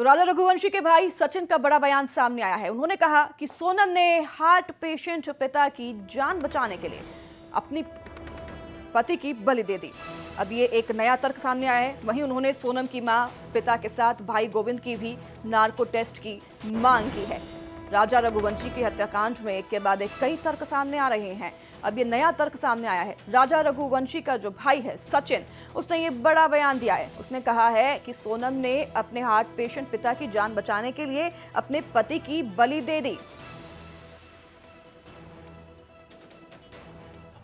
तो राजा रघुवंशी के भाई सचिन का बड़ा बयान सामने आया है। उन्होंने कहा कि सोनम ने हार्ट पेशेंट पिता की जान बचाने के लिए अपनी पति की बलि दे दी। अब ये एक नया तर्क सामने आया है। वहीं उन्होंने सोनम की मां पिता के साथ भाई गोविंद की भी नार्को टेस्ट की मांग की है। राजा रघुवंशी की हत्याकांड में एक के बाद एक कई तर्क सामने आ रहे हैं। अब ये नया तर्क सामने आया है। राजा रघुवंशी का जो भाई है सचिन, उसने ये बड़ा बयान दिया है। उसने कहा है कि सोनम ने अपने हार्ट पेशेंट पिता की जान बचाने के लिए अपने पति की बलि दे दी।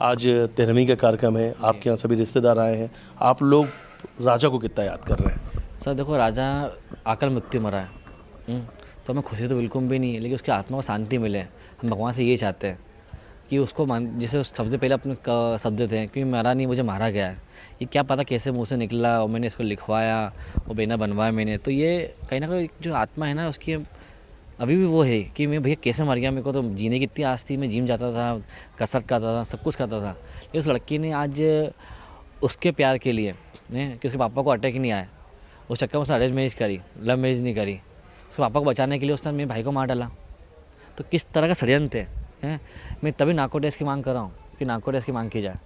आज 13वीं का कार्यक्रम है, आपके यहाँ सभी रिश्तेदार आए हैं, आप लोग राजा को कितना याद कर रहे हैं? सर देखो, राजा अकाल मृत्यु मरा है, तो हमें खुशी तो बिल्कुल भी नहीं है, लेकिन उसकी आत्मा को शांति मिले। हम भगवान से ये चाहते हैं कि उसको जैसे सबसे पहले अपने शब्द थे कि मरा नहीं, मुझे मारा गया है। ये क्या पता कैसे मुंह से निकला और मैंने इसको लिखवाया और बेना बनवाया मैंने, तो ये कहीं ना कहीं जो आत्मा है ना उसकी अभी भी वो है कि मैं भैया कैसे मर गया। मेरे को तो जीने की इतनी आस थी, मैं जिम जाता था, कसरत करता था, सब कुछ करता था, लेकिन उस लड़की ने आज उसके प्यार के लिए कि उसके पापा को अटैक नहीं आया, उस चक्कर में उसने अरेंज मैरिज करी, लव मैरिज नहीं करी। उसके पापा को बचाने के लिए उसने मेरे भाई को मार डाला। तो किस तरह का षड्यंत्र है। मैं तभी नार्को टेस्ट की मांग कर रहा हूँ कि नार्को टेस्ट की मांग की जाए।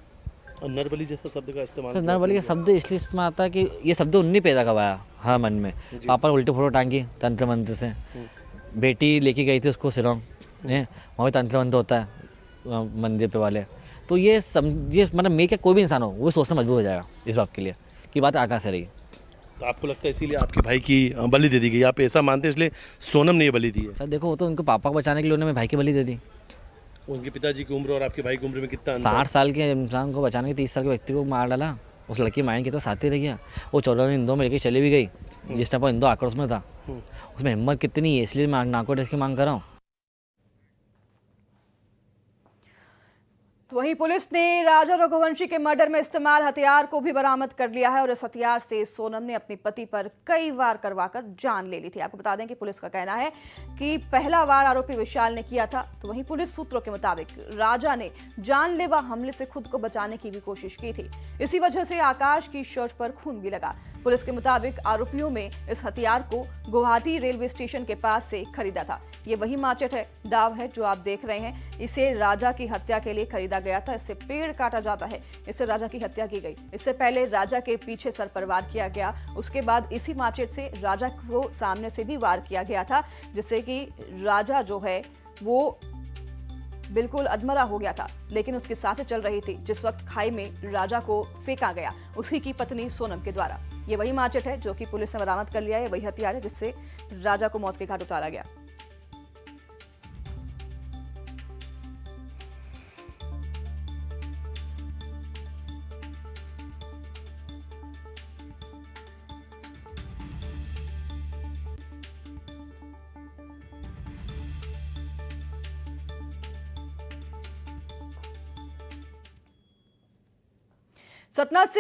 नरबली जैसा शब्द का इस्तेमाल, सर नरबली का शब्द इसलिए इस्तेमाल आता है कि ये शब्द उन्हीं पैदा करवाया हर मन में। पापा ने उल्टे फोटो टांगी तंत्र मंत्र से, बेटी लेके गई थी उसको शिलोंग, वहाँ पे तंत्र मंत्र होता है मंदिर पे वाले। तो ये समझिए, मतलब मैं क्या कोई भी इंसान हो वो सोचना मजबूर हो जाएगा इस बात के लिए कि बात आकाश से रही। तो आपको लगता है इसीलिए आपके भाई की बलि दे दी गई, आप ऐसा मानते हैं इसलिए सोनम ने ये बलि दी है? सर देखो, वो तो उनको पापा को बचाने के लिए उन्होंने मेरे भाई की बलि दे दी। उनके पिताजी की उम्र और आपके भाई की उम्र में कितना अंतर? 60 साल के इंसान को बचाने के 30 साल के व्यक्ति को मार डाला। उस लड़की माइंड की तो साथ ही रह गया। वो 14 इंदौर में लेके चली भी गई, जिस टाइम पर इंदौर आक्रोश में था। उसमें हिम्मत कितनी है, इसलिए मैं नार्को टेस्ट की मांग कर रहा हूँ। तो वहीं पुलिस ने राजा रघुवंशी के मर्डर में इस्तेमाल हथियार को भी बरामद कर लिया है और इस हथियार से सोनम ने अपने पति पर कई वार करवाकर जान ले ली थी। आपको बता दें कि पुलिस का कहना है कि पहला वार आरोपी विशाल ने किया था। तो वहीं पुलिस सूत्रों के मुताबिक राजा ने जानलेवा हमले से खुद को बचाने की भी कोशिश की थी। इसी वजह से आकाश की शर्ट पर खून भी लगा। पुलिस के मुताबिक आरोपियों में इस हथियार को गुवाहाटी रेलवे स्टेशन के पास से खरीदा था। ये वही माचेट है, दाव है जो आप देख रहे हैं। इसे राजा की हत्या के लिए खरीदा गया था। इससे पेड़ काटा जाता है, इससे राजा की हत्या की गई। इससे पहले राजा के पीछे सर पर वार किया गया। उसके बाद इसी माचेट से राजा को सामने से भी वार किया गया था, जिससे कि राजा जो है वो बिल्कुल अधमरा हो गया था। लेकिन उसकी सांसें चल रही थी जिस वक्त खाई में राजा को फेंका गया उसी की पत्नी सोनम के द्वारा। ये वही माचेट है जो कि पुलिस ने बरामद कर लिया है। वही हथियार है जिससे राजा को मौत के घाट उतारा गया। सतना से